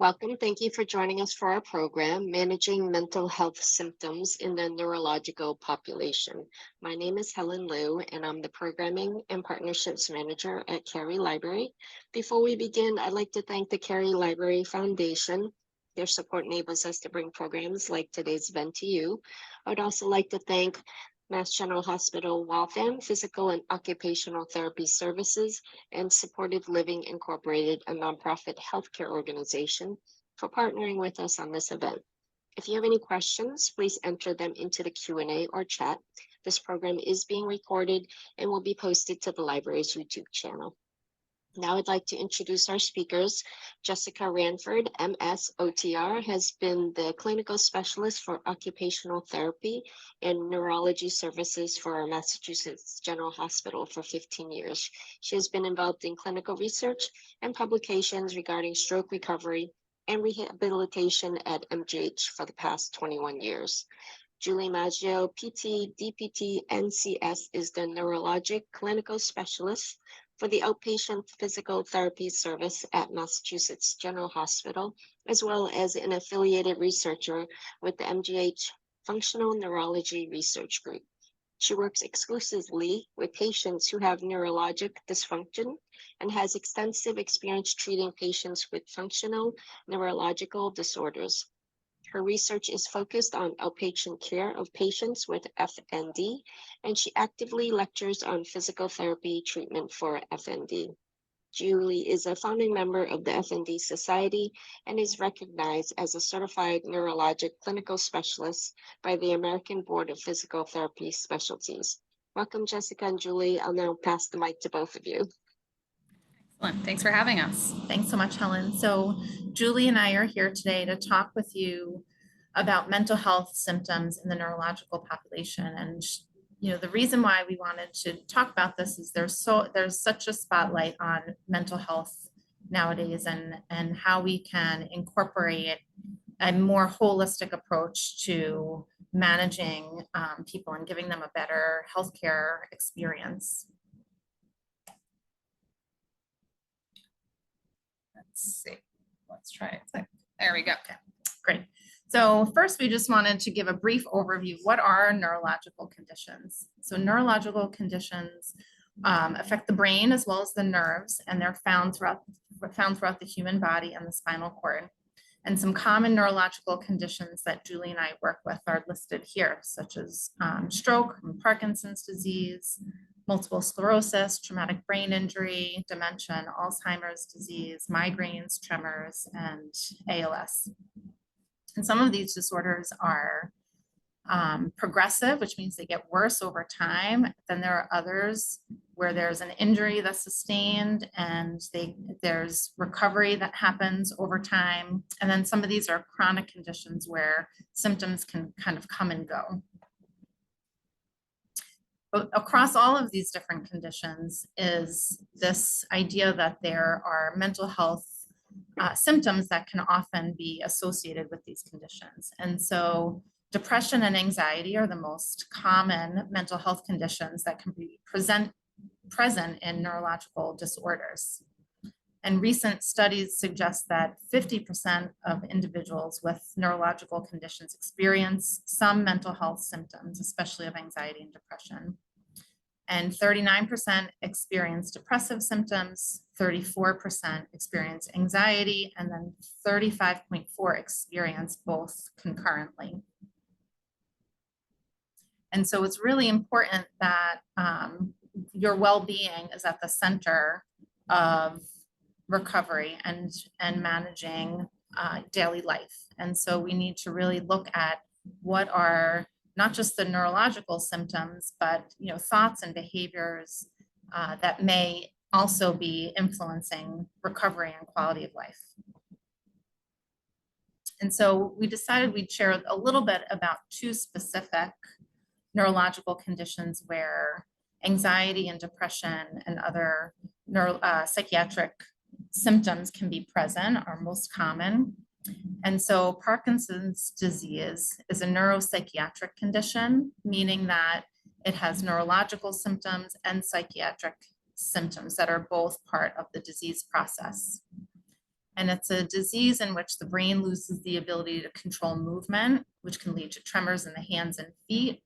Welcome. Thank you for joining us for our program, Managing Mental Health Symptoms in the Neurological Population. My name is Helen Liu, and I'm the Programming and Partnerships Manager at Cary Library. Before we begin, I'd like to thank the Cary Library Foundation. Their support enables us to bring programs like today's event to you. I would also like to thank Mass General Hospital Waltham Physical and Occupational Therapy Services and Supportive Living Incorporated, a nonprofit healthcare organization, for partnering with us on this event. If you have any questions, please enter them into the Q&A or chat. This program is being recorded and will be posted to the library's YouTube channel. Now I'd like to introduce our speakers. Jessica Ranford, MS OTR, has been the clinical specialist for occupational therapy and neurology services for Massachusetts General Hospital for 15 years. She has been involved in clinical research and publications regarding stroke recovery and rehabilitation at MGH for the past 21 years. Julie Maggio, PT, DPT, NCS, is the neurologic clinical specialist for the outpatient physical therapy service at Massachusetts General Hospital, as well as an affiliated researcher with the MGH Functional Neurology Research Group. She works exclusively with patients who have neurologic dysfunction and has extensive experience treating patients with functional neurological disorders. Her research is focused on outpatient care of patients with FND, and she actively lectures on physical therapy treatment for FND. Julie is a founding member of the FND Society and is recognized as a certified neurologic clinical specialist by the American Board of Physical Therapy Specialties. Welcome, Jessica and Julie. I'll now pass the mic to both of you. Excellent. Thanks for having us. Thanks so much, Helen. So Julie and I are here today to talk with you about mental health symptoms in the neurological population. And the reason why we wanted to talk about this is there's such a spotlight on mental health nowadays and how we can incorporate a more holistic approach to managing people and giving them a better healthcare experience. Let's see, let's try it. There we go. Okay, great. So first, we just wanted to give a brief overview. What are neurological conditions? So neurological conditions affect the brain as well as the nerves, and they're found throughout the human body and the spinal cord. And some common neurological conditions that Julie and I work with are listed here, such as stroke, Parkinson's disease, multiple sclerosis, traumatic brain injury, dementia, and Alzheimer's disease, migraines, tremors, and ALS. And some of these disorders are progressive, which means they get worse over time. Then there are others where there's an injury that's sustained and there's recovery that happens over time. And then some of these are chronic conditions where symptoms can kind of come and go. But across all of these different conditions is this idea that there are mental health symptoms that can often be associated with these conditions. And so depression and anxiety are the most common mental health conditions that can be present in neurological disorders. And recent studies suggest that 50% of individuals with neurological conditions experience some mental health symptoms, especially of anxiety and depression. And 39% experience depressive symptoms, 34% experience anxiety, and then 35.4% experience both concurrently. And so it's really important that your well-being is at the center of recovery and managing daily life. And so we need to really look at what are not just the neurological symptoms, but thoughts and behaviors that may also be influencing recovery and quality of life. And so we decided we'd share a little bit about two specific neurological conditions where anxiety and depression and other psychiatric symptoms can be present, are most common. And so Parkinson's disease is a neuropsychiatric condition, meaning that it has neurological symptoms and psychiatric symptoms that are both part of the disease process. And it's a disease in which the brain loses the ability to control movement, which can lead to tremors in the hands and feet.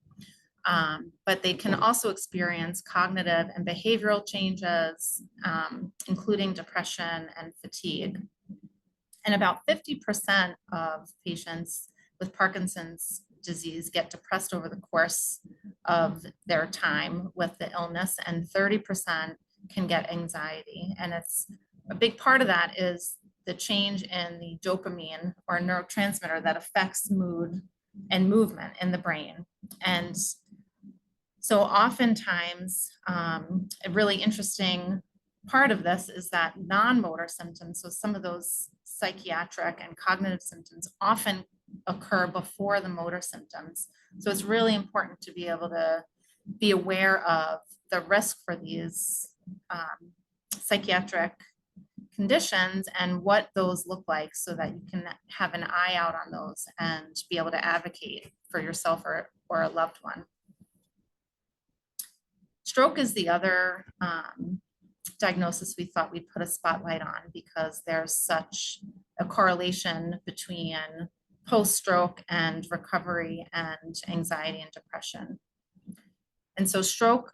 But they can also experience cognitive and behavioral changes, including depression and fatigue. And about 50% of patients with Parkinson's disease get depressed over the course of their time with the illness, and 30% can get anxiety. And it's a big part of that is the change in the dopamine or neurotransmitter that affects mood and movement in the brain. And so oftentimes, a really interesting part of this is that non-motor symptoms, so some of those psychiatric and cognitive symptoms often occur before the motor symptoms. So it's really important to be able to be aware of the risk for these psychiatric conditions and what those look like so that you can have an eye out on those and be able to advocate for yourself or a loved one. Stroke is the other diagnosis we thought we'd put a spotlight on because there's such a correlation between post-stroke and recovery and anxiety and depression. And so stroke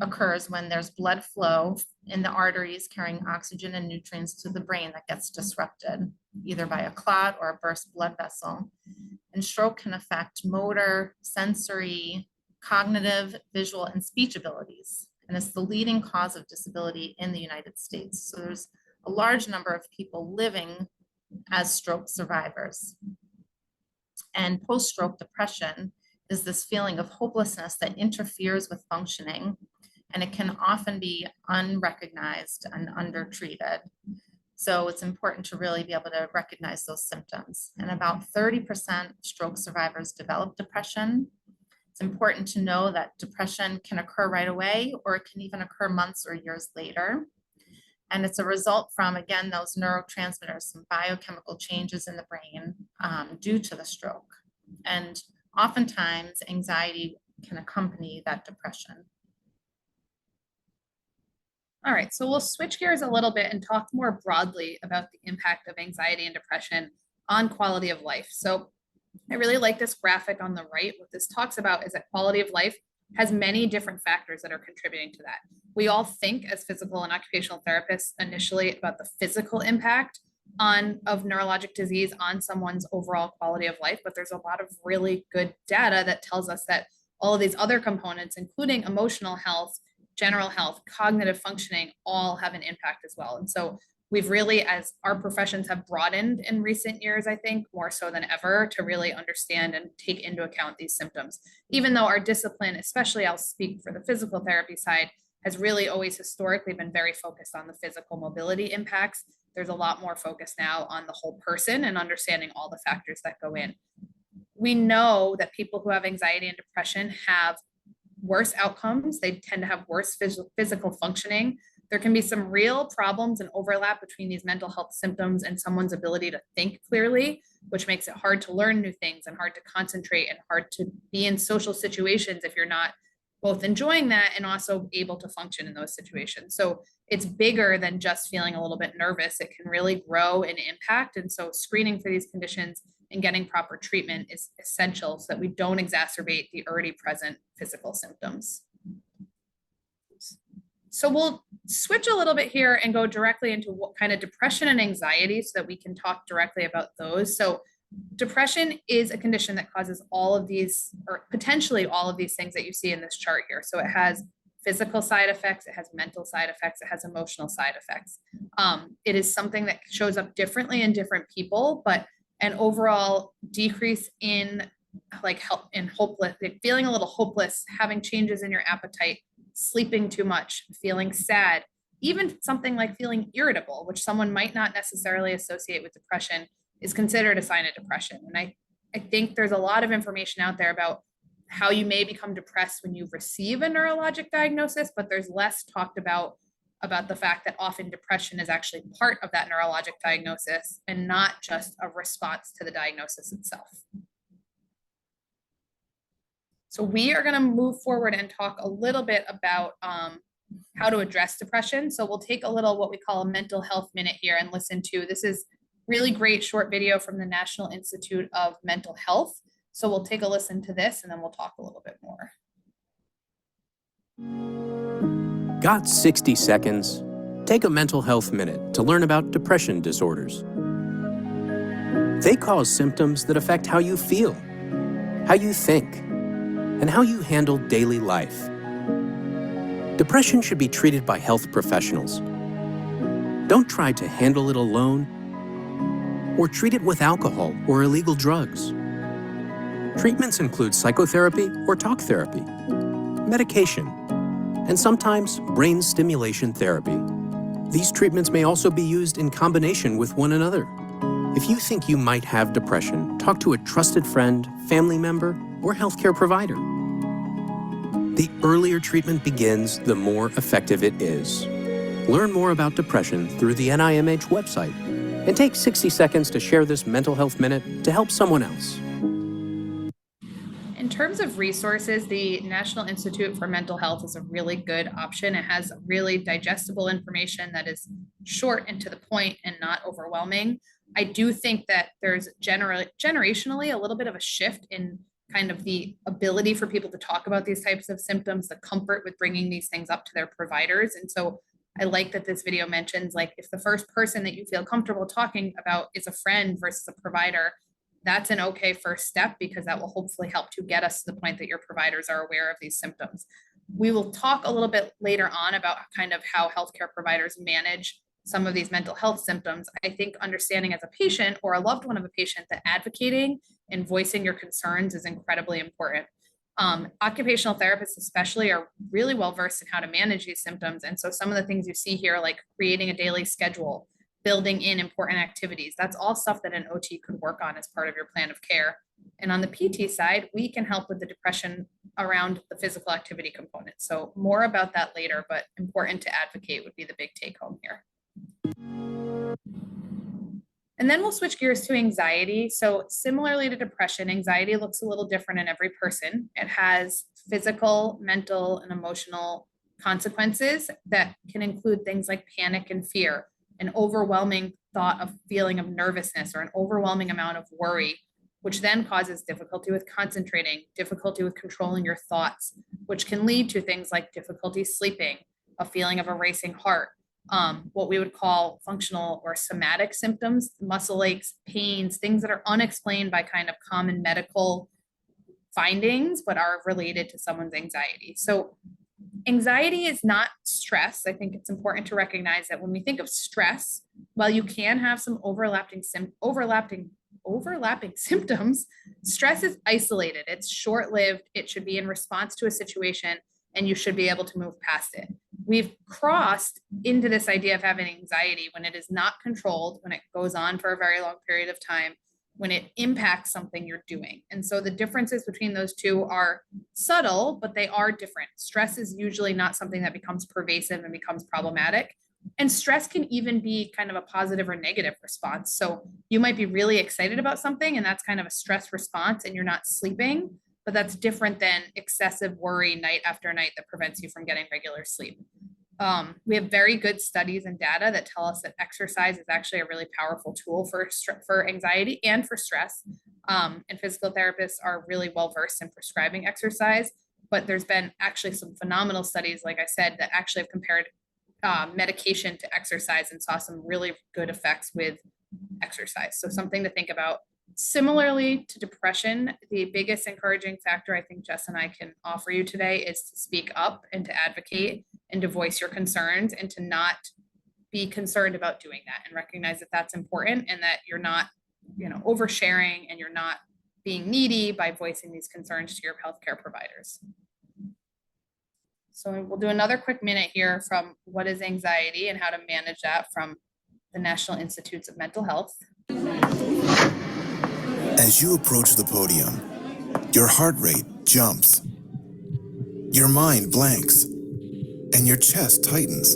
occurs when there's blood flow in the arteries carrying oxygen and nutrients to the brain that gets disrupted, either by a clot or a burst blood vessel. And stroke can affect motor, sensory, cognitive, visual, and speech abilities. And it's the leading cause of disability in the United States. So there's a large number of people living as stroke survivors. And post-stroke depression is this feeling of hopelessness that interferes with functioning, and it can often be unrecognized and undertreated. So it's important to really be able to recognize those symptoms. And about 30% of stroke survivors develop depression. It's important to know that depression can occur right away, or it can even occur months or years later. And it's a result from, again, those neurotransmitters, some biochemical changes in the brain due to the stroke. And oftentimes anxiety can accompany that depression. All right, so we'll switch gears a little bit and talk more broadly about the impact of anxiety and depression on quality of life. So I really like this graphic on the right. What this talks about is that quality of life has many different factors that are contributing to that. We all think as physical and occupational therapists initially about the physical impact of neurologic disease on someone's overall quality of life, but there's a lot of really good data that tells us that all of these other components, including emotional health, general health, cognitive functioning, all have an impact as well. And so we've really, as our professions have broadened in recent years, I think more so than ever, to really understand and take into account these symptoms. Even though our discipline, especially I'll speak for the physical therapy side, has really always historically been very focused on the physical mobility impacts, there's a lot more focus now on the whole person and understanding all the factors that go in. We know that people who have anxiety and depression have worse outcomes. They tend to have worse physical functioning. There can be some real problems and overlap between these mental health symptoms and someone's ability to think clearly, which makes it hard to learn new things and hard to concentrate and hard to be in social situations if you're not both enjoying that and also able to function in those situations. So it's bigger than just feeling a little bit nervous. It can really grow and impact. And so screening for these conditions and getting proper treatment is essential so that we don't exacerbate the already present physical symptoms. So we'll switch a little bit here and go directly into what kind of depression and anxiety so that we can talk directly about those. So depression is a condition that causes all of these, or potentially all of these things that you see in this chart here. So it has physical side effects, it has mental side effects, it has emotional side effects. It is something that shows up differently in different people, but an overall decrease in hopeless, like feeling a little hopeless, having changes in your appetite, sleeping too much, feeling sad, even something like feeling irritable, which someone might not necessarily associate with depression, is considered a sign of depression. And I think there's a lot of information out there about how you may become depressed when you receive a neurologic diagnosis, but there's less talked about the fact that often depression is actually part of that neurologic diagnosis and not just a response to the diagnosis itself. So we are going to move forward and talk a little bit about how to address depression. So we'll take a little what we call a mental health minute here and listen to, this is really great short video from the National Institute of Mental Health. So we'll take a listen to this and then we'll talk a little bit more. Got 60 seconds? Take a mental health minute to learn about depression disorders. They cause symptoms that affect how you feel, how you think, and how you handle daily life. Depression should be treated by health professionals. Don't try to handle it alone or treat it with alcohol or illegal drugs. Treatments include psychotherapy or talk therapy, medication, and sometimes brain stimulation therapy. These treatments may also be used in combination with one another. If you think you might have depression, talk to a trusted friend, family member, or healthcare provider. The earlier treatment begins, the more effective it is. Learn more about depression through the NIMH website and take 60 seconds to share this mental health minute to help someone else. In terms of resources, the National Institute for Mental Health is a really good option. It has really digestible information that is short and to the point and not overwhelming. I do think that there's generationally a little bit of a shift in kind of the ability for people to talk about these types of symptoms, the comfort with bringing these things up to their providers. And so I like that this video mentions, like, if the first person that you feel comfortable talking about is a friend versus a provider, that's an okay first step, because that will hopefully help to get us to the point that your providers are aware of these symptoms. We will talk a little bit later on about kind of how healthcare providers manage some of these mental health symptoms. I think understanding as a patient or a loved one of a patient that advocating and voicing your concerns is incredibly important. Occupational therapists especially are really well versed in how to manage these symptoms. And so some of the things you see here, like creating a daily schedule, building in important activities, that's all stuff that an OT could work on as part of your plan of care. And on the PT side, we can help with the depression around the physical activity component. So more about that later, but important to advocate would be the big take home here. And then we'll switch gears to anxiety. So similarly to depression, anxiety looks a little different in every person. It has physical, mental, and emotional consequences that can include things like panic and fear, an overwhelming feeling of nervousness, or an overwhelming amount of worry, which then causes difficulty with concentrating, difficulty with controlling your thoughts, which can lead to things like difficulty sleeping, a feeling of a racing heart, what we would call functional or somatic symptoms, muscle aches, pains, things that are unexplained by kind of common medical findings, but are related to someone's anxiety. So anxiety is not stress. I think it's important to recognize that when we think of stress, while you can have some overlapping symptoms, stress is isolated. It's short-lived. It should be in response to a situation, and you should be able to move past it. We've crossed into this idea of having anxiety when it is not controlled, when it goes on for a very long period of time, when it impacts something you're doing. And so the differences between those two are subtle, but they are different. Stress is usually not something that becomes pervasive and becomes problematic. And stress can even be kind of a positive or negative response. So you might be really excited about something, and that's kind of a stress response, and you're not sleeping, but that's different than excessive worry night after night that prevents you from getting regular sleep. We have very good studies and data that tell us that exercise is actually a really powerful tool for anxiety and for stress. And physical therapists are really well versed in prescribing exercise, but there's been actually some phenomenal studies, like I said, that actually have compared medication to exercise and saw some really good effects with exercise. So something to think about. Similarly to depression, the biggest encouraging factor I think Jess and I can offer you today is to speak up and to advocate and to voice your concerns, and to not be concerned about doing that, and recognize that that's important, and that you're not, oversharing, and you're not being needy by voicing these concerns to your healthcare providers. So we'll do another quick minute here from what is anxiety and how to manage that from the National Institutes of Mental Health. As you approach the podium, your heart rate jumps, your mind blanks, and your chest tightens.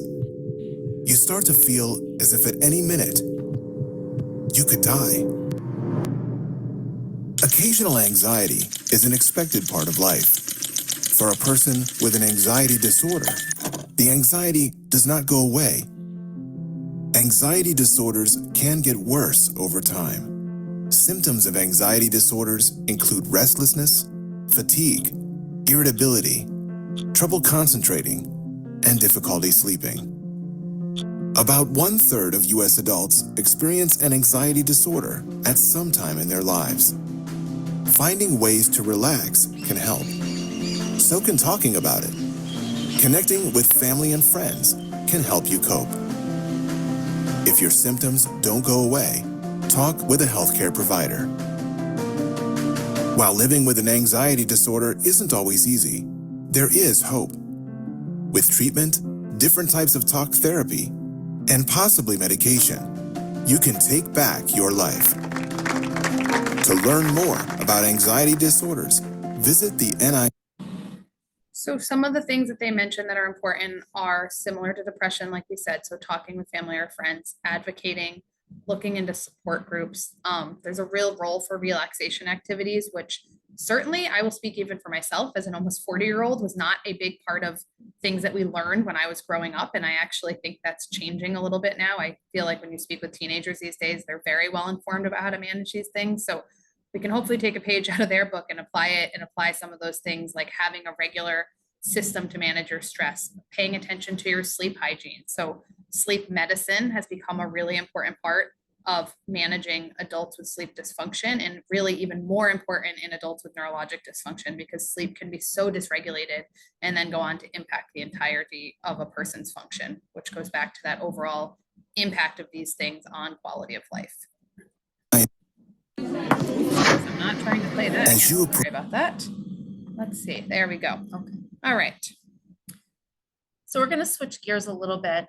You start to feel as if at any minute, you could die. Occasional anxiety is an expected part of life. For a person with an anxiety disorder, the anxiety does not go away. Anxiety disorders can get worse over time. Symptoms of anxiety disorders include restlessness, fatigue, irritability, trouble concentrating, and difficulty sleeping. About 1/3 of U.S. adults experience an anxiety disorder at some time in their lives. Finding ways to relax can help. So can talking about it. Connecting with family and friends can help you cope. If your symptoms don't go away, talk with a healthcare provider. While living with an anxiety disorder isn't always easy, there is hope. With treatment, different types of talk therapy, and possibly medication, you can take back your life. To learn more about anxiety disorders, visit the NI. So some of the things that they mentioned that are important are similar to depression, like we said. So talking with family or friends, advocating, looking into support groups. There's a real role for relaxation activities, which certainly I will speak even for myself as an almost 40-year-old was not a big part of things that we learned when I was growing up. And I actually think that's changing a little bit now. I feel like when you speak with teenagers these days, they're very well informed about how to manage these things. So we can hopefully take a page out of their book and apply it and apply some of those things like having a regular system to manage your stress, paying attention to your sleep hygiene. So sleep medicine has become a really important part of managing adults with sleep dysfunction, and really even more important in adults with neurologic dysfunction, because sleep can be so dysregulated and then go on to impact the entirety of a person's function, which goes back to that overall impact of these things on quality of life. I'm not trying to play that. Sorry about that. Let's see. There we go. Okay. All right. So we're going to switch gears a little bit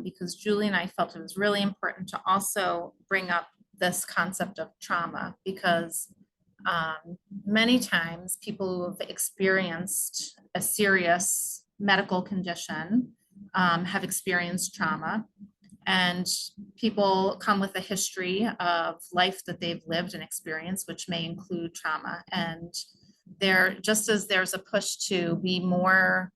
because Julie and I felt it was really important to also bring up this concept of trauma, because many times people who have experienced a serious medical condition have experienced trauma, and people come with a history of life that they've lived and experienced, which may include trauma. And just as there's a push to be more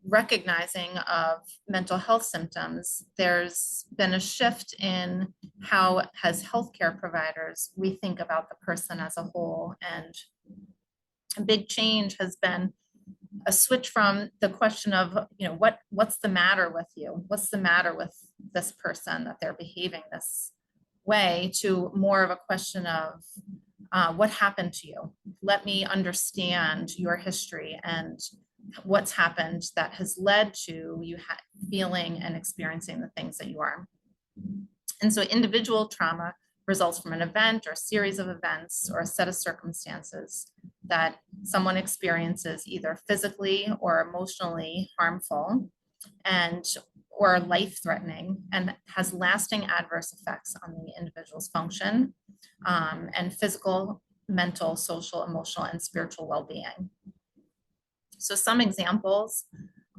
recognizing of mental health symptoms, there's been a shift in how, as healthcare providers, we think about the person as a whole. And a big change has been a switch from the question of, what's the matter with you? What's the matter with this person that they're behaving this way, to more of a question of what happened to you? Let me understand your history and what's happened that has led to you feeling and experiencing the things that you are. And so individual trauma results from an event or a series of events or a set of circumstances that someone experiences, either physically or emotionally harmful or life-threatening, and has lasting adverse effects on the individual's function and physical, mental, social, emotional, and spiritual well-being. So some examples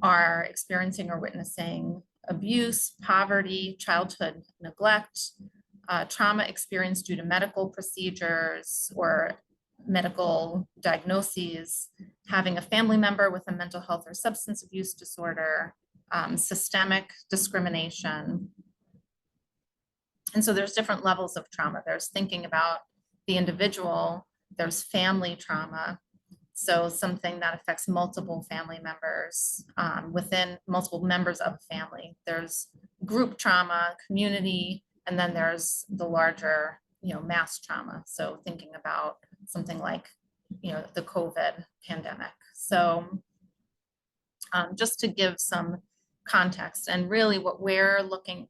are experiencing or witnessing abuse, poverty, childhood neglect, trauma experienced due to medical procedures or medical diagnoses, having a family member with a mental health or substance abuse disorder, systemic discrimination. And so there's different levels of trauma. There's thinking about the individual, there's family trauma. So something that affects multiple family members within multiple members of a family. There's group trauma, community, and then there's the larger, mass trauma. So thinking about something like, the COVID pandemic. So just to give some context, and really what we're looking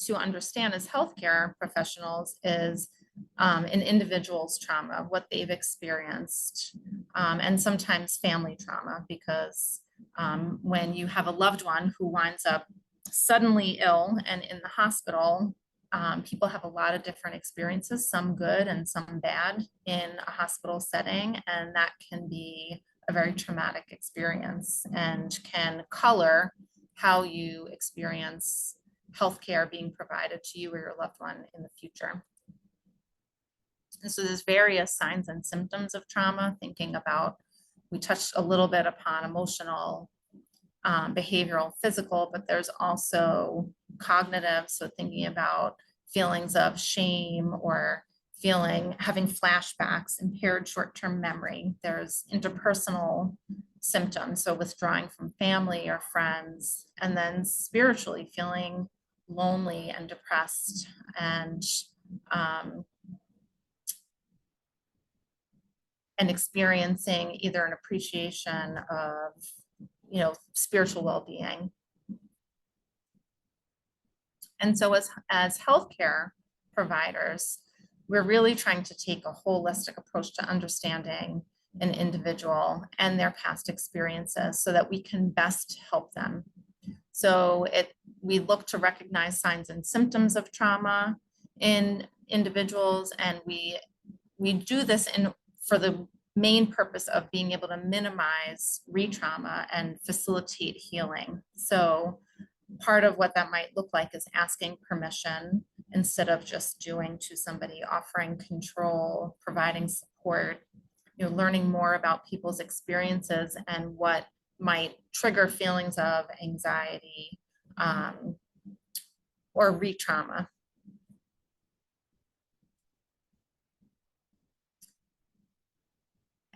to understand as healthcare professionals is an individual's trauma, what they've experienced, and sometimes family trauma, because when you have a loved one who winds up suddenly ill and in the hospital, people have a lot of different experiences, some good and some bad in a hospital setting, and that can be a very traumatic experience and can color how you experience healthcare being provided to you or your loved one in the future. And so there's various signs and symptoms of trauma, thinking about, we touched a little bit upon emotional behavioral, physical, but there's also cognitive. So thinking about feelings of shame or having flashbacks, impaired short-term memory. There's interpersonal symptoms, so withdrawing from family or friends, and then spiritually feeling lonely and depressed and experiencing either an appreciation of, spiritual well-being. And so as healthcare providers, we're really trying to take a holistic approach to understanding an individual and their past experiences so that we can best help them. So we look to recognize signs and symptoms of trauma in individuals, and we do this for the main purpose of being able to minimize re-trauma and facilitate healing. So part of what that might look like is asking permission instead of just doing to somebody, offering control, providing support, learning more about people's experiences and what might trigger feelings of anxiety or re-trauma.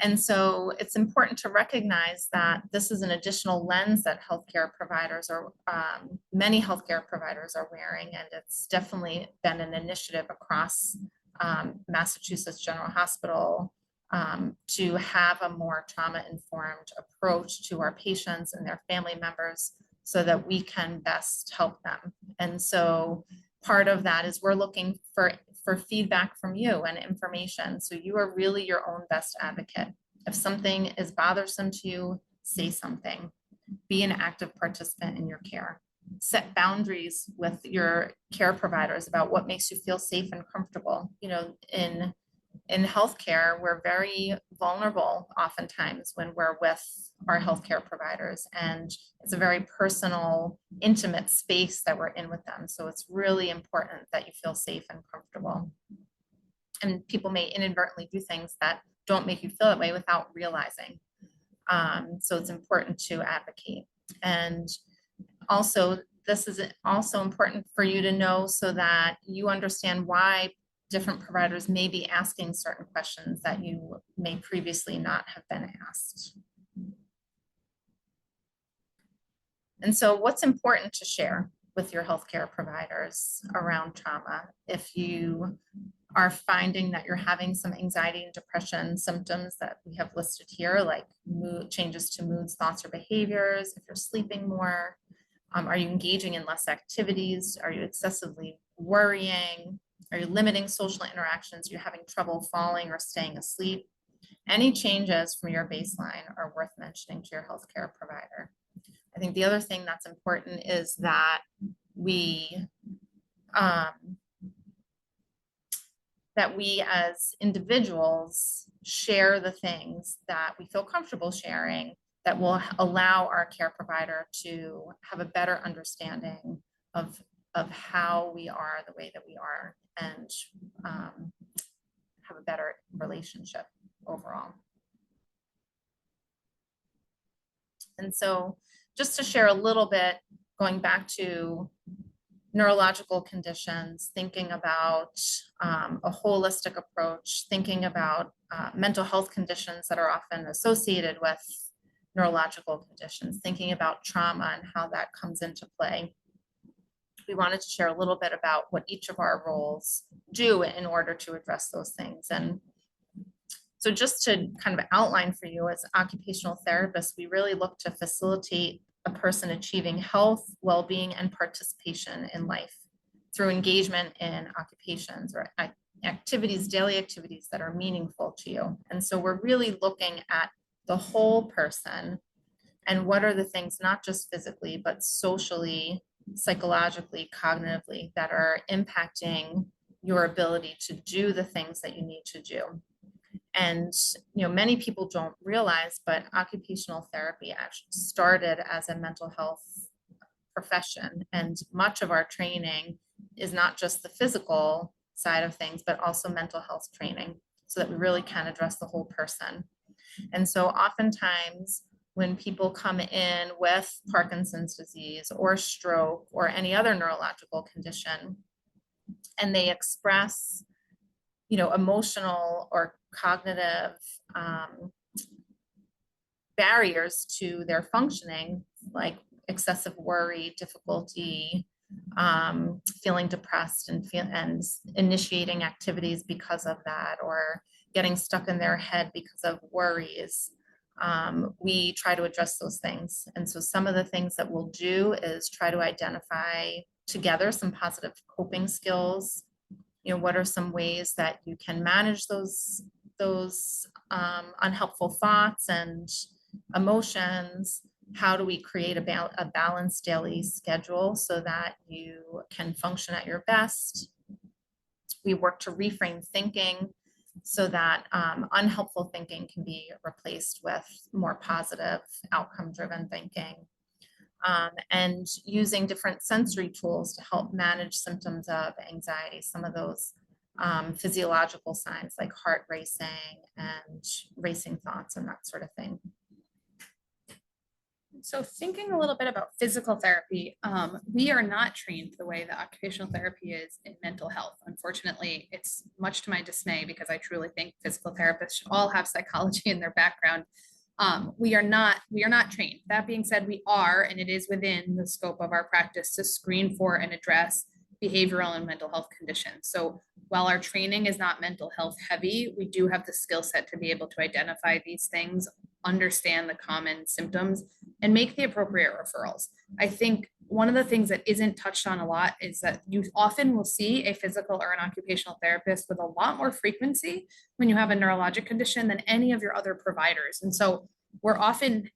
And so it's important to recognize that this is an additional lens that healthcare providers many healthcare providers are wearing, and it's definitely been an initiative across Massachusetts General Hospital to have a more trauma-informed approach to our patients and their family members so that we can best help them. And so part of that is we're looking for feedback from you and information. So you are really your own best advocate. If something is bothersome to you, say something. Be an active participant in your care. Set boundaries with your care providers about what makes you feel safe and comfortable. In healthcare, we're very vulnerable oftentimes when we're with our healthcare providers, and it's a very personal, intimate space that we're in with them. So it's really important that you feel safe and comfortable. And people may inadvertently do things that don't make you feel that way without realizing. So it's important to advocate. And also, this is also important for you to know so that you understand why different providers may be asking certain questions that you may previously not have been asked. And so what's important to share with your healthcare providers around trauma? If you are finding that you're having some anxiety and depression symptoms that we have listed here, like changes to moods, thoughts, or behaviors, if you're sleeping more, are you engaging in less activities? Are you excessively worrying? Are you limiting social interactions? You're having trouble falling or staying asleep? Any changes from your baseline are worth mentioning to your healthcare provider. I think the other thing that's important is that we as individuals share the things that we feel comfortable sharing that will allow our care provider to have a better understanding of how we are the way that we are and have a better relationship overall. And so just to share a little bit, going back to neurological conditions, thinking about a holistic approach, thinking about mental health conditions that are often associated with neurological conditions, thinking about trauma and how that comes into play. We wanted to share a little bit about what each of our roles do in order to address those things. And so just to kind of outline for you, as occupational therapists, we really look to facilitate a person achieving health, well-being, and participation in life through engagement in occupations or activities, daily activities that are meaningful to you. And so we're really looking at the whole person and what are the things, not just physically, but socially, psychologically, cognitively, that are impacting your ability to do the things that you need to do. And many people don't realize, but occupational therapy actually started as a mental health profession, and much of our training is not just the physical side of things, but also mental health training, so that we really can address the whole person. And so oftentimes when people come in with Parkinson's disease or stroke or any other neurological condition, and they express, emotional or cognitive barriers to their functioning, like excessive worry, difficulty, feeling depressed and initiating activities because of that, or getting stuck in their head because of worries. We try to address those things. And so some of the things that we'll do is try to identify together some positive coping skills. What are some ways that you can manage those unhelpful thoughts and emotions? How do we create a balanced daily schedule so that you can function at your best? We work to reframe thinking so that unhelpful thinking can be replaced with more positive outcome-driven thinking. And using different sensory tools to help manage symptoms of anxiety, some of those physiological signs like heart racing and racing thoughts and that sort of thing. So thinking a little bit about physical therapy, we are not trained the way that occupational therapy is in mental health. Unfortunately, it's much to my dismay because I truly think physical therapists should all have psychology in their background. We are not trained. That being said, we are, and it is within the scope of our practice to screen for and address behavioral and mental health conditions. So while our training is not mental health heavy, we do have the skill set to be able to identify these things, understand the common symptoms, and make the appropriate referrals. I think one of the things that isn't touched on a lot is that you often will see a physical or an occupational therapist with a lot more frequency when you have a neurologic condition than any of your other providers. And so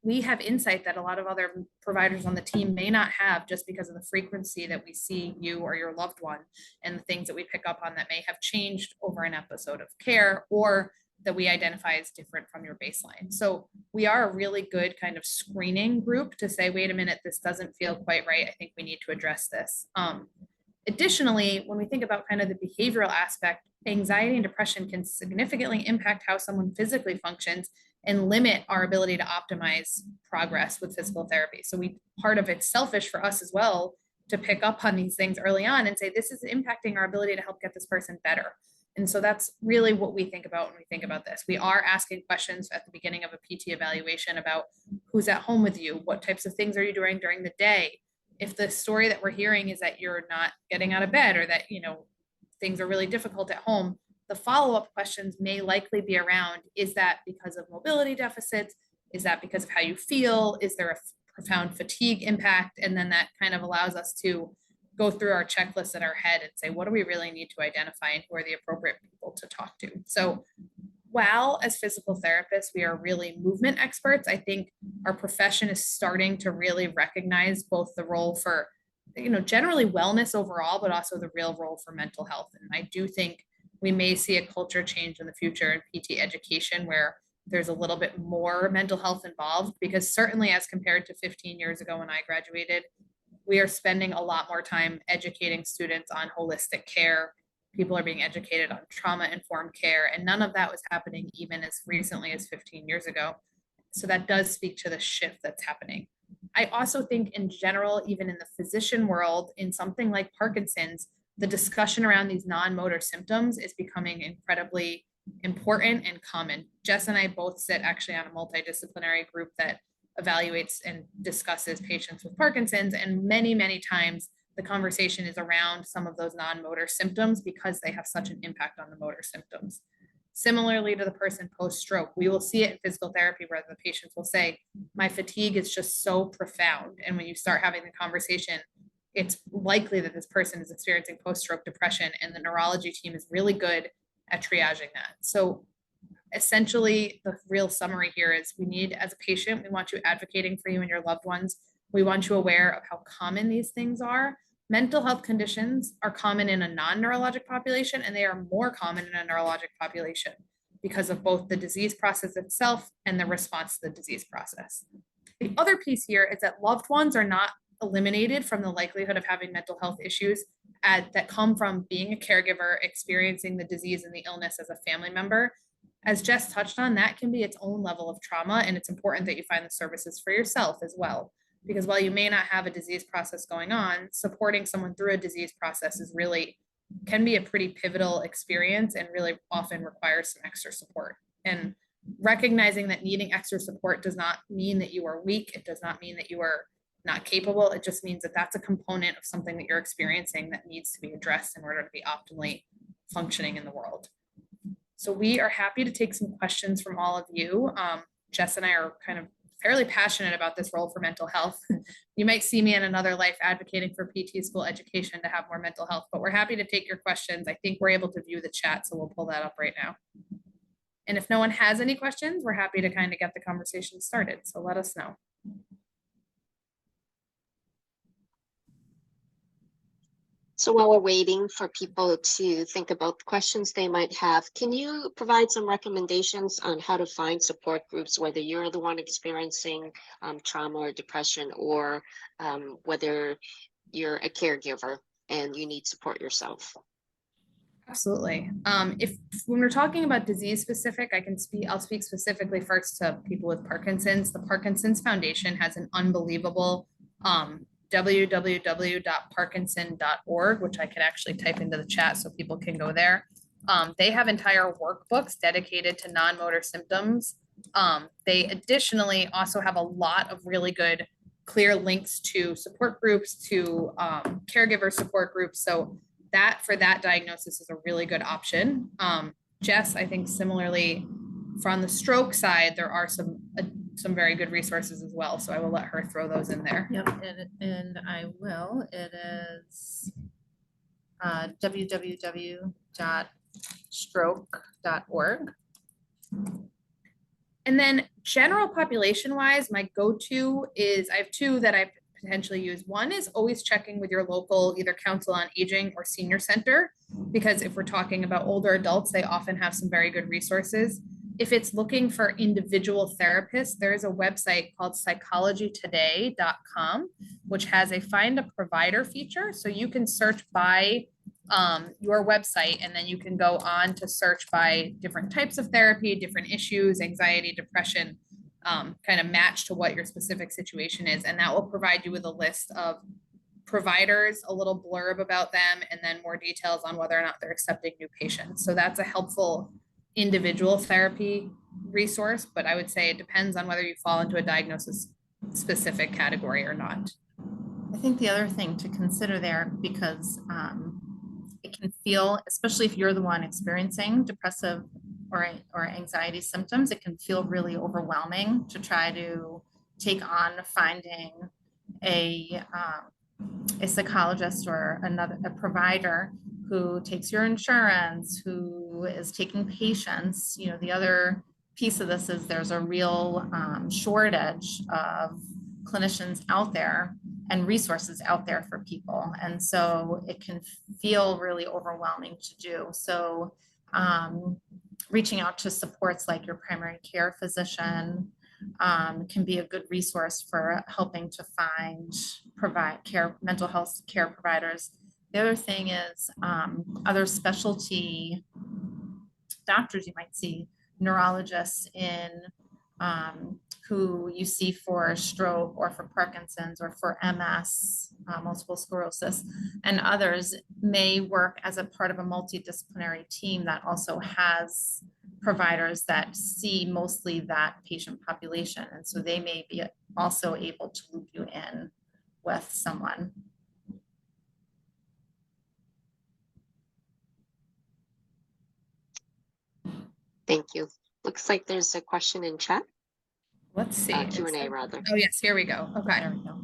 we have insight that a lot of other providers on the team may not have, just because of the frequency that we see you or your loved one and the things that we pick up on that may have changed over an episode of care, or that we identify as different from your baseline. So we are a really good kind of screening group to say, wait a minute, this doesn't feel quite right. I think we need to address this. Additionally, when we think about kind of the behavioral aspect, anxiety and depression can significantly impact how someone physically functions and limit our ability to optimize progress with physical therapy. So part of it's selfish for us as well to pick up on these things early on and say, this is impacting our ability to help get this person better. And so that's really what we think about when we think about this. We are asking questions at the beginning of a PT evaluation about who's at home with you, what types of things are you doing during the day? If the story that we're hearing is that you're not getting out of bed, or that, things are really difficult at home, the follow-up questions may likely be around, is that because of mobility deficits? Is that because of how you feel? Is there a profound fatigue impact? And then that kind of allows us to go through our checklist in our head and say, what do we really need to identify and who are the appropriate people to talk to? So while as physical therapists, we are really movement experts, I think our profession is starting to really recognize both the role for, generally wellness overall, but also the real role for mental health. And I do think we may see a culture change in the future in PT education where there's a little bit more mental health involved, because certainly as compared to 15 years ago when I graduated, we are spending a lot more time educating students on holistic care. People are being educated on trauma-informed care, and none of that was happening even as recently as 15 years ago. So that does speak to the shift that's happening. I also think in general, even in the physician world, in something like Parkinson's, the discussion around these non-motor symptoms is becoming incredibly important and common. Jess and I both sit actually on a multidisciplinary group that evaluates and discusses patients with Parkinson's, and many, many times the conversation is around some of those non-motor symptoms because they have such an impact on the motor symptoms. Similarly to the person post-stroke, we will see it in physical therapy where the patients will say, my fatigue is just so profound. And when you start having the conversation, it's likely that this person is experiencing post-stroke depression, and the neurology team is really good at triaging that. So essentially, the real summary here is we need, as a patient, we want you advocating for you and your loved ones. We want you aware of how common these things are. Mental health conditions are common in a non-neurologic population, and they are more common in a neurologic population because of both the disease process itself and the response to the disease process. The other piece here is that loved ones are not eliminated from the likelihood of having mental health issues that come from being a caregiver, experiencing the disease and the illness as a family member. As Jess touched on, that can be its own level of trauma, and it's important that you find the services for yourself as well. Because while you may not have a disease process going on, supporting someone through a disease process is really, can be a pretty pivotal experience and really often requires some extra support. And recognizing that needing extra support does not mean that you are weak. It does not mean that you are not capable. It just means that that's a component of something that you're experiencing that needs to be addressed in order to be optimally functioning in the world. So we are happy to take some questions from all of you. Jess and I are kind of fairly passionate about this role for mental health. You might see me in another life advocating for PT school education to have more mental health, but we're happy to take your questions. I think we're able to view the chat, so we'll pull that up right now. And if no one has any questions, we're happy to kind of get the conversation started. So let us know. So while we're waiting for people to think about the questions they might have, can you provide some recommendations on how to find support groups, whether you're the one experiencing trauma or depression, or whether you're a caregiver and you need support yourself? Absolutely. If when we're talking about disease specific, I'll speak specifically first to people with Parkinson's. The Parkinson's Foundation has an unbelievable www.parkinson.org, which I could actually type into the chat so people can go there. They have entire workbooks dedicated to non-motor symptoms. They additionally also have a lot of really good clear links to support groups, to caregiver support groups. So that for that diagnosis is a really good option. Jess, I think similarly from the stroke side, there are some very good resources as well. So I will let her throw those in there. Yep, and I will. It is www.stroke.org. And then general population wise, my go-to is, I have two that I potentially use. One is always checking with your local either council on aging or senior center, because if we're talking about older adults, they often have some very good resources. If it's looking for individual therapists, there is a website called psychologytoday.com, which has a find a provider feature. So you can search by your website, and then you can go on to search by different types of therapy, different issues, anxiety, depression, kind of match to what your specific situation is. And that will provide you with a list of providers, a little blurb about them, and then more details on whether or not they're accepting new patients. So that's a helpful individual therapy resource, but I would say it depends on whether you fall into a diagnosis specific category or not. I think the other thing to consider there, because it can feel, especially if you're the one experiencing depressive or anxiety symptoms, it can feel really overwhelming to try to take on finding a psychologist or a provider who takes your insurance, who is taking patients. You know, the other piece of this is there's a real shortage of clinicians out there and resources out there for people. And so it can feel really overwhelming to do. So reaching out to supports like your primary care physician can be a good resource for helping to provide mental health care providers. The other thing is other specialty doctors you might see, neurologists who you see for stroke or for Parkinson's or for MS, multiple sclerosis, and others may work as a part of a multidisciplinary team that also has providers that see mostly that patient population. And so they may be also able to loop you in with someone. Thank you. Looks like there's a question in chat. Let's see. Q&A rather. Oh yes, here we go. Okay. There we go.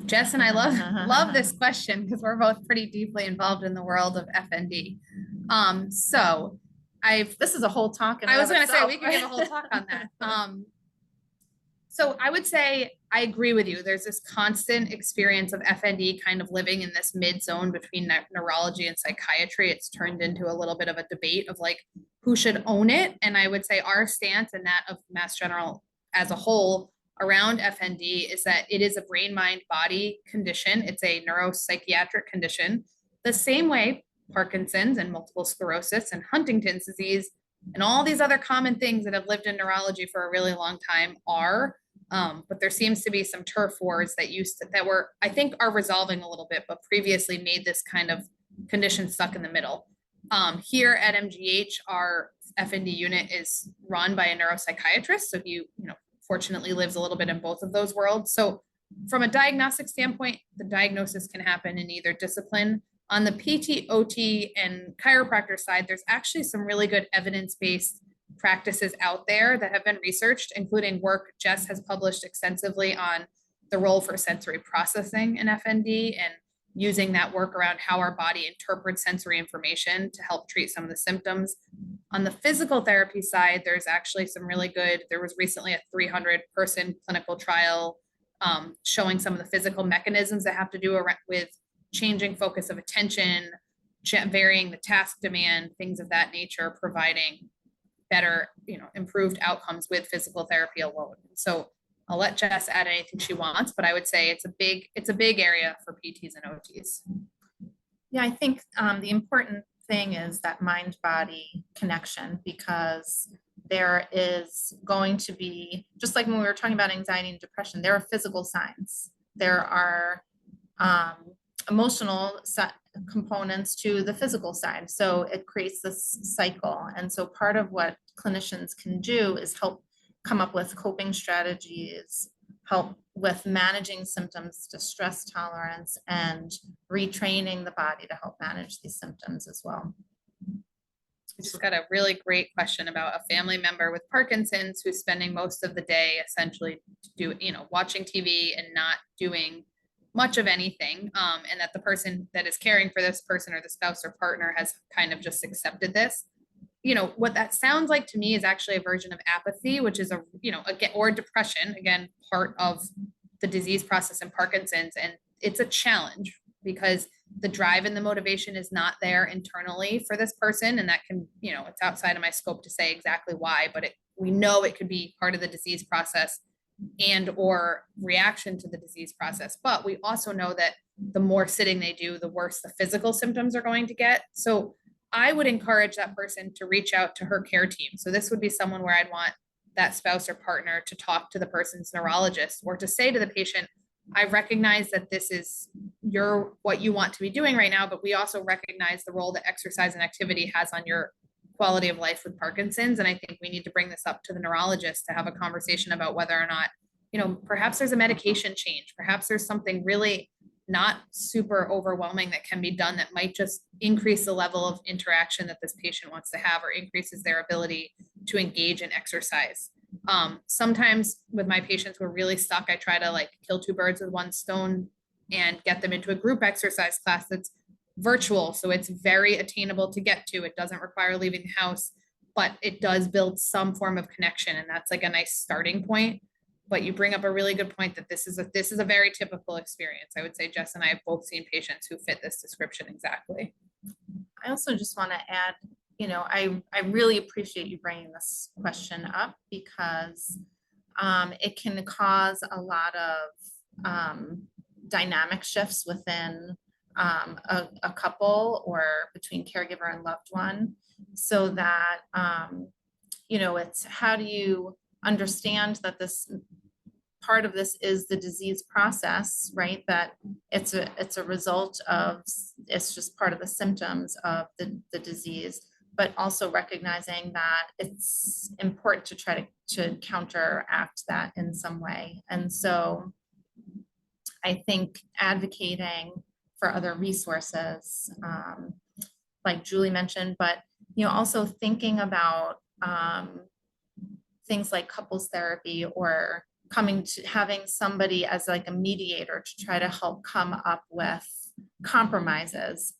Jess and I love this question because we're both pretty deeply involved in the world of FND. So This is a whole talk. I was going to say we could give a whole talk on that. So I would say I agree with you. There's this constant experience of FND kind of living in this mid zone between neurology and psychiatry. It's turned into a little bit of a debate of like who should own it. And I would say our stance and that of Mass General as a whole around FND is that it is a brain, mind, body condition. It's a neuropsychiatric condition. The same way Parkinson's and multiple sclerosis and Huntington's disease and all these other common things that have lived in neurology for a really long time are. But there seems to be some turf wars that were, I think, are resolving a little bit, but previously made this kind of condition stuck in the middle. Here at MGH, our FND unit is run by a neuropsychiatrist. So he, fortunately lives a little bit in both of those worlds. So from a diagnostic standpoint, the diagnosis can happen in either discipline. On the PT, OT, and chiropractor side, there's actually some really good evidence-based practices out there that have been researched, including work Jess has published extensively on the role for sensory processing in FND and using that work around how our body interprets sensory information to help treat some of the symptoms. On the physical therapy side, there's actually some really good, there was recently a 300-person clinical trial showing some of the physical mechanisms that have to do with changing focus of attention, varying the task demand, things of that nature, providing better, improved outcomes with physical therapy alone. So I'll let Jess add anything she wants, but I would say it's a big area for PTs and OTs. Yeah, I think the important thing is that mind-body connection, because there is going to be, just like when we were talking about anxiety and depression, there are physical signs. There are emotional components to the physical side. So it creates this cycle. And so part of what clinicians can do is help come up with coping strategies, help with managing symptoms to stress tolerance, and retraining the body to help manage these symptoms as well. We just got a really great question about a family member with Parkinson's who's spending most of the day essentially watching TV and not doing much of anything, and that the person that is caring for this person or the spouse or partner has kind of just accepted this. What that sounds like to me is actually a version of apathy, which is or depression, again, part of the disease process in Parkinson's. And it's a challenge because the drive and the motivation is not there internally for this person. And that can, it's outside of my scope to say exactly why, but we know it could be part of the disease process and or reaction to the disease process. But we also know that the more sitting they do, the worse the physical symptoms are going to get. So I would encourage that person to reach out to her care team. So this would be someone where I'd want that spouse or partner to talk to the person's neurologist or to say to the patient, I recognize that this is what you want to be doing right now, but we also recognize the role that exercise and activity has on your quality of life with Parkinson's. And I think we need to bring this up to the neurologist to have a conversation about whether or not, perhaps there's a medication change, perhaps there's something really not super overwhelming that can be done that might just increase the level of interaction that this patient wants to have or increases their ability to engage in exercise. Sometimes with my patients who are really stuck, I try to kill two birds with one stone and get them into a group exercise class that's virtual. So it's very attainable to get to. It doesn't require leaving the house, but it does build some form of connection. And that's a nice starting point. But you bring up a really good point that this is a very typical experience. I would say Jess and I have both seen patients who fit this description exactly. I also just want to add, I really appreciate you bringing this question up because it can cause a lot of dynamic shifts within a couple or between caregiver and loved one, so that, it's how do you understand that this part of this is the disease process, right? That it's a result of, it's just part of the symptoms of the disease, but also recognizing that it's important to try to counteract that in some way. And so I think advocating for other resources, like Julie mentioned, but also thinking about things like couples therapy or having somebody as a mediator to try to help come up with compromises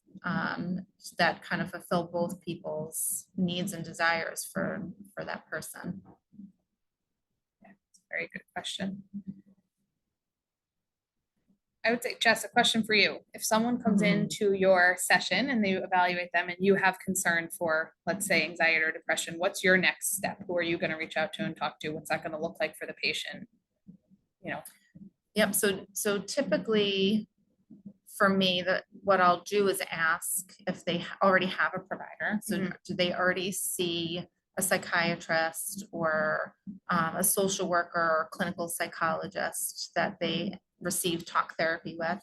that kind of fulfill both people's needs and desires for that person. Yeah, it's a very good question. I would say, Jess, a question for you. If someone comes into your session and they evaluate them and you have concern for, let's say, anxiety or depression, what's your next step? Who are you going to reach out to and talk to? What's that going to look like for the patient? Yep. So typically for me, that what I'll do is ask if they already have a provider. So do they already see a psychiatrist or a social worker or clinical psychologist that they receive talk therapy with?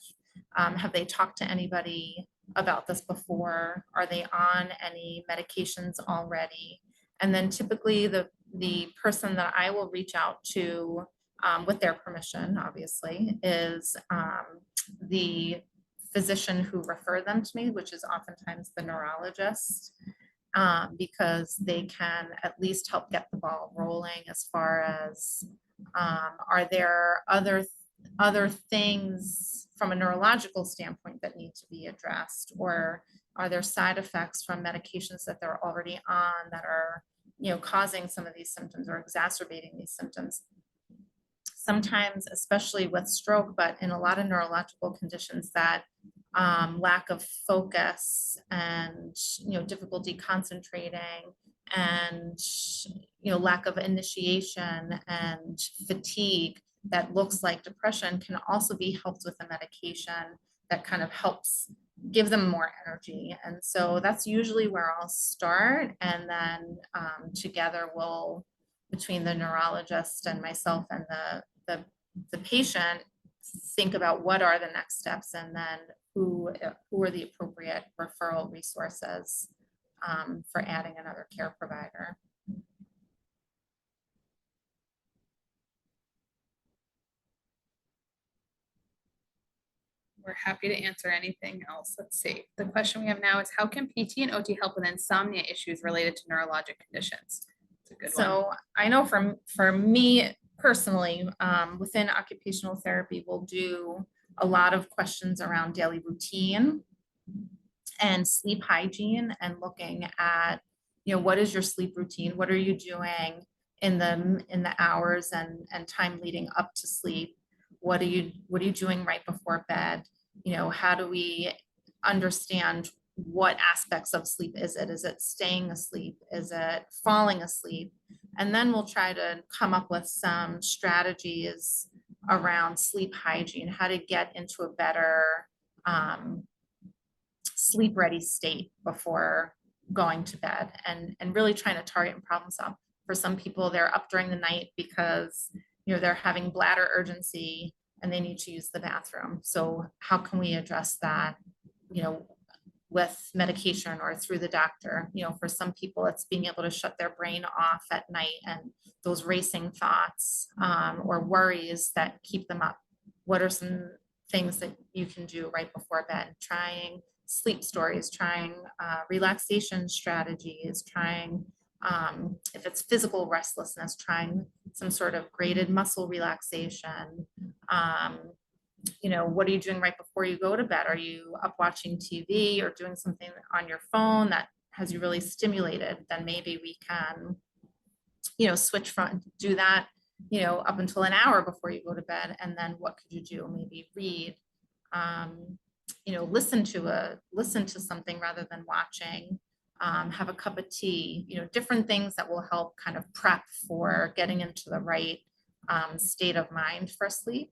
Have they talked to anybody about this before? Are they on any medications already? And then typically the person that I will reach out to with their permission, obviously, is the physician who referred them to me, which is oftentimes the neurologist, because they can at least help get the ball rolling as far as are there other things from a neurological standpoint that need to be addressed, or are there side effects from medications that they're already on that are, you know, causing some of these symptoms or exacerbating these symptoms. Sometimes, especially with stroke, but in a lot of neurological conditions, that lack of focus and, you know, difficulty concentrating and, you know, lack of initiation and fatigue that looks like depression can also be helped with a medication that kind of helps give them more energy. And so that's usually where I'll start. And then together we'll, between the neurologist and myself and the patient, think about what are the next steps, and then who are the appropriate referral resources for adding another care provider. We're happy to answer anything else. Let's see. The question we have now is, how can PT and OT help with insomnia issues related to neurologic conditions? It's a good one. So I know for me personally, within occupational therapy, we'll do a lot of questions around daily routine and sleep hygiene, and looking at, you know, what is your sleep routine? What are you doing in the hours and time leading up to sleep? What are you doing right before bed? You know, how do we understand what aspects of sleep is it? Is it staying asleep? Is it falling asleep? And then we'll try to come up with some strategies around sleep hygiene, how to get into a better sleep ready state before going to bed, and really trying to target and problem solve. For some people, they're up during the night because, you know, they're having bladder urgency and they need to use the bathroom. So how can we address that, you know, with medication or through the doctor? You know, for some people, it's being able to shut their brain off at night and those racing thoughts or worries that keep them up. What are some things that you can do right before bed? Trying sleep stories, trying relaxation strategies, trying, if it's physical restlessness, trying some sort of graded muscle relaxation. You know, what are you doing right before you go to bed? Are you up watching TV or doing something on your phone that has you really stimulated? Then maybe we can, you know, switch from, do that, you know, up until an hour before you go to bed. And then what could you do? Maybe read, you know, listen to something rather than watching, have a cup of tea, you know, different things that will help kind of prep for getting into the right state of mind for sleep.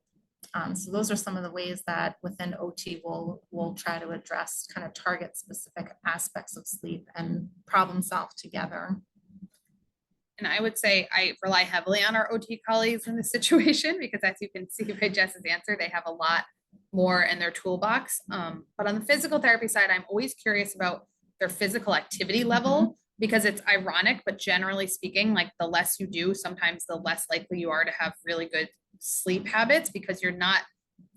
So those are some of the ways that within OT we'll try to address, kind of target specific aspects of sleep and problem solve together. And I would say I rely heavily on our OT colleagues in this situation, because as you can see by Jess's answer, they have a lot more in their toolbox. But on the physical therapy side, I'm always curious about their physical activity level, because it's ironic, but generally speaking, like the less you do, sometimes the less likely you are to have really good sleep habits, because you're not,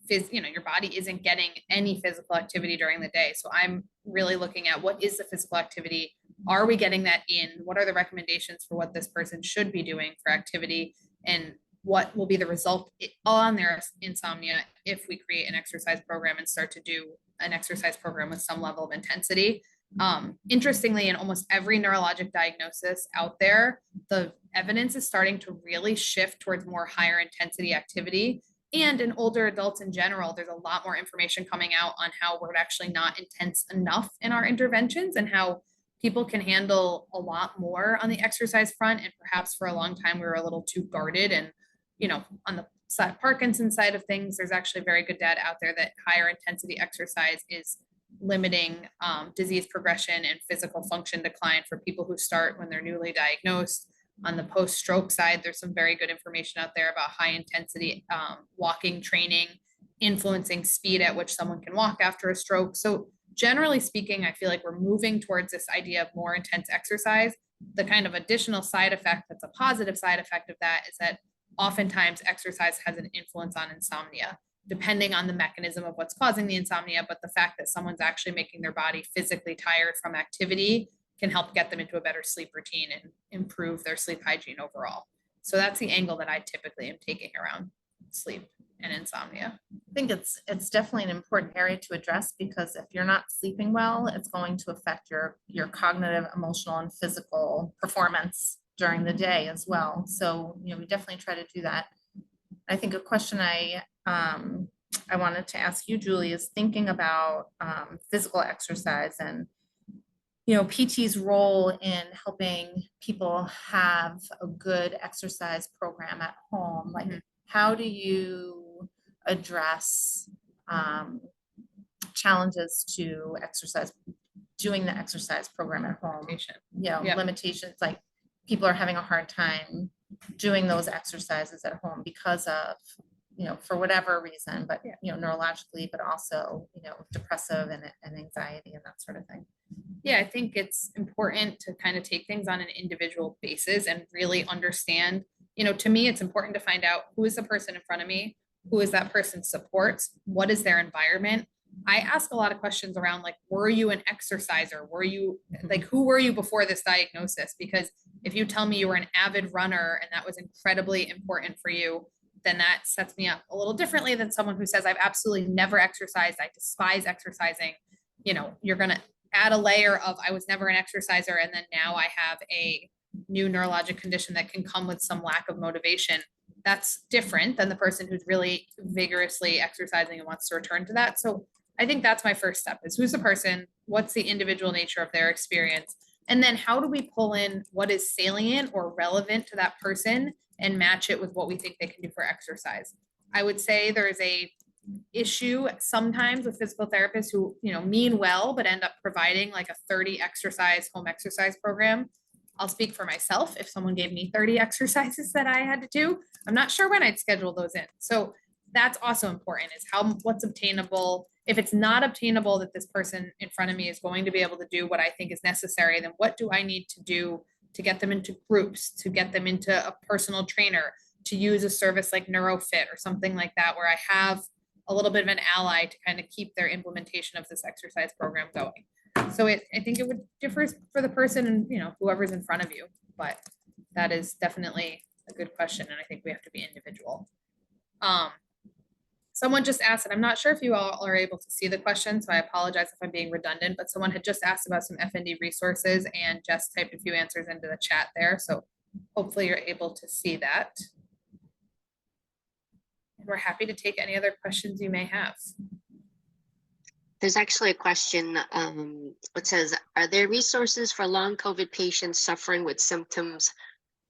you know, your body isn't getting any physical activity during the day. So I'm really looking at, what is the physical activity? Are we getting that in? What are the recommendations for what this person should be doing for activity? And what will be the result on their insomnia if we create an exercise program and start to do an exercise program with some level of intensity? Interestingly, in almost every neurologic diagnosis out there, the evidence is starting to really shift towards more higher intensity activity. And in older adults in general, there's a lot more information coming out on how we're actually not intense enough in our interventions, and how people can handle a lot more on the exercise front. And perhaps for a long time, we were a little too guarded and, you know, on the Parkinson's side of things, there's actually very good data out there that higher intensity exercise is limiting disease progression and physical function decline for people who start when they're newly diagnosed. On the post-stroke side, there's some very good information out there about high intensity walking training influencing speed at which someone can walk after a stroke. So generally speaking, I feel like we're moving towards this idea of more intense exercise. The kind of additional side effect that's a positive side effect of that is that oftentimes exercise has an influence on insomnia, depending on the mechanism of what's causing the insomnia. But the fact that someone's actually making their body physically tired from activity can help get them into a better sleep routine and improve their sleep hygiene overall. So that's the angle that I typically am taking around sleep and insomnia. I think it's definitely an important area to address, because if you're not sleeping well, it's going to affect your cognitive, emotional, and physical performance during the day as well. So, we definitely try to do that. I think a question I wanted to ask you, Julie, is thinking about physical exercise and PT's role in helping people have a good exercise program at home. Like, how do you address challenges to exercise, doing the exercise program at home? Limitations, like people are having a hard time doing those exercises at home because of, for whatever reason, but, neurologically, but also, depressive and anxiety and that sort of thing. Yeah, I think it's important to kind of take things on an individual basis and really understand, to me, it's important to find out who is the person in front of me, who is that person's supports, what is their environment. I ask a lot of questions around, like, were you an exerciser? Were you like, who were you before this diagnosis? Because if you tell me you were an avid runner and that was incredibly important for you, then that sets me up a little differently than someone who says, I've absolutely never exercised, I despise exercising. You're going to add a layer of, I was never an exerciser, and then now I have a new neurologic condition that can come with some lack of motivation. That's different than the person who's really vigorously exercising and wants to return to that. So I think that's my first step, is who's the person, what's the individual nature of their experience, and then how do we pull in what is salient or relevant to that person and match it with what we think they can do for exercise. I would say there's a issue sometimes with physical therapists who, mean well, but end up providing like a 30 exercise home exercise program. I'll speak for myself. If someone gave me 30 exercises that I had to do, I'm not sure when I'd schedule those in. So that's also important, is what's obtainable. If it's not obtainable that this person in front of me is going to be able to do what I think is necessary, then what do I need to do to get them into groups, to get them into a personal trainer, to use a service like NeuroFit or something like that, where I have a little bit of an ally to kind of keep their implementation of this exercise program going. So I think it would differ for the person and, whoever's in front of you, but that is definitely a good question. And I think we have to be individual. Someone just asked, and I'm not sure if you all are able to see the question, so I apologize if I'm being redundant, but someone had just asked about some FND resources, and Jess typed a few answers into the chat there. So hopefully you're able to see that. And we're happy to take any other questions you may have. There's actually a question. It says, are there resources for long COVID patients suffering with symptoms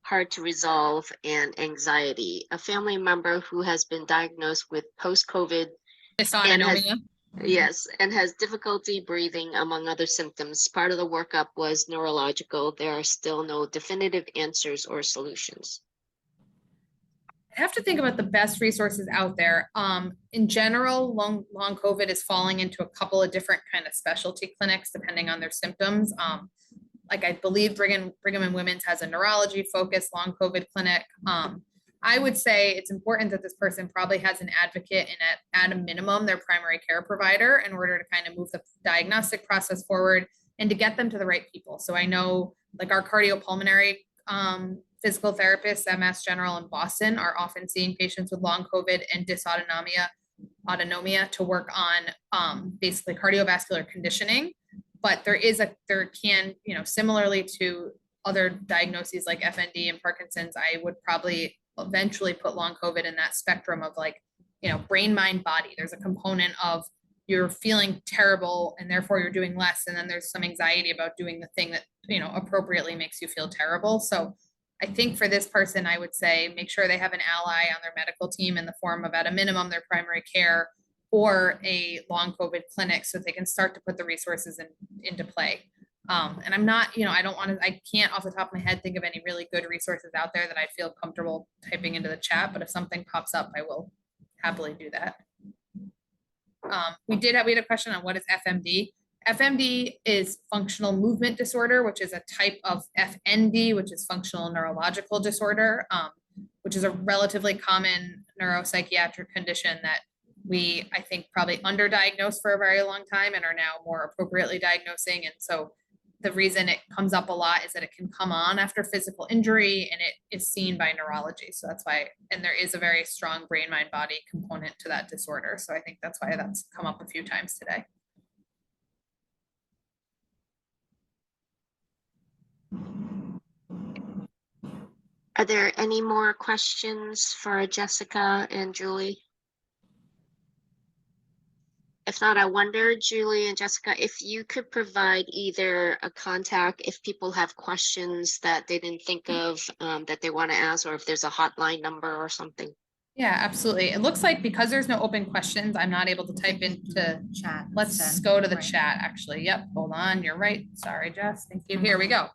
hard to resolve and anxiety? A family member who has been diagnosed with post-COVID Dysautonomia. and has difficulty breathing, among other symptoms. Part of the workup was neurological. There are still no definitive answers or solutions. I have to think about the best resources out there. In general, long COVID is falling into a couple of different kind of specialty clinics depending on their symptoms. Like I believe Brigham and Women's has a neurology focused long COVID clinic. I would say it's important that this person probably has an advocate and at a minimum their primary care provider in order to kind of move the diagnostic process forward and to get them to the right people. So I know like our cardiopulmonary physical therapists at Mass General in Boston are often seeing patients with long COVID and dysautonomia to work on basically cardiovascular conditioning. But there can, similarly to other diagnoses like FND and Parkinson's, I would probably eventually put long COVID in that spectrum of like, brain, mind, body. There's a component of you're feeling terrible and therefore you're doing less. And then there's some anxiety about doing the thing that, appropriately makes you feel terrible. So I think for this person, I would say, make sure they have an ally on their medical team in the form of, at a minimum, their primary care or a long COVID clinic, so they can start to put the resources into play. And I'm not, I can't off the top of my head think of any really good resources out there that I feel comfortable typing into the chat, but if something pops up, I will happily do that. We had a question on what is FMD. FMD is functional movement disorder, which is a type of FND, which is functional neurological disorder, which is a relatively common neuropsychiatric condition that we, I think, probably underdiagnosed for a very long time and are now more appropriately diagnosing. And so the reason it comes up a lot is that it can come on after physical injury and it is seen by neurology. So that's why, and there is a very strong brain, mind, body component to that disorder. So I think that's why that's come up a few times today. Are there any more questions for Jessica and Julie? If not, I wonder, Julie and Jessica, if you could provide either a contact if people have questions that they didn't think of that they want to ask, or if there's a hotline number or something. Yeah, absolutely. It looks like because there's no open questions, I'm not able to type into chat. Let's instead. go to the Right. chat, actually. Yep, hold on, you're right. Sorry, Jess. Thank you. Here we go.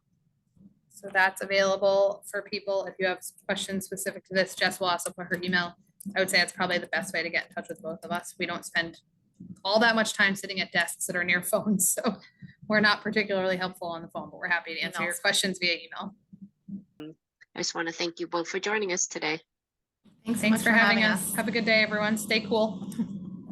So that's available for people. If you have questions specific to this, Jess will also put her email. I would say it's probably the best way to get in touch with both of us. We don't spend all that much time sitting at desks that are near phones, so we're not particularly helpful on the phone, but we're happy to answer your questions via email. I just want to thank you both for joining us today. Thanks for having us. Have a good day, everyone. Stay cool.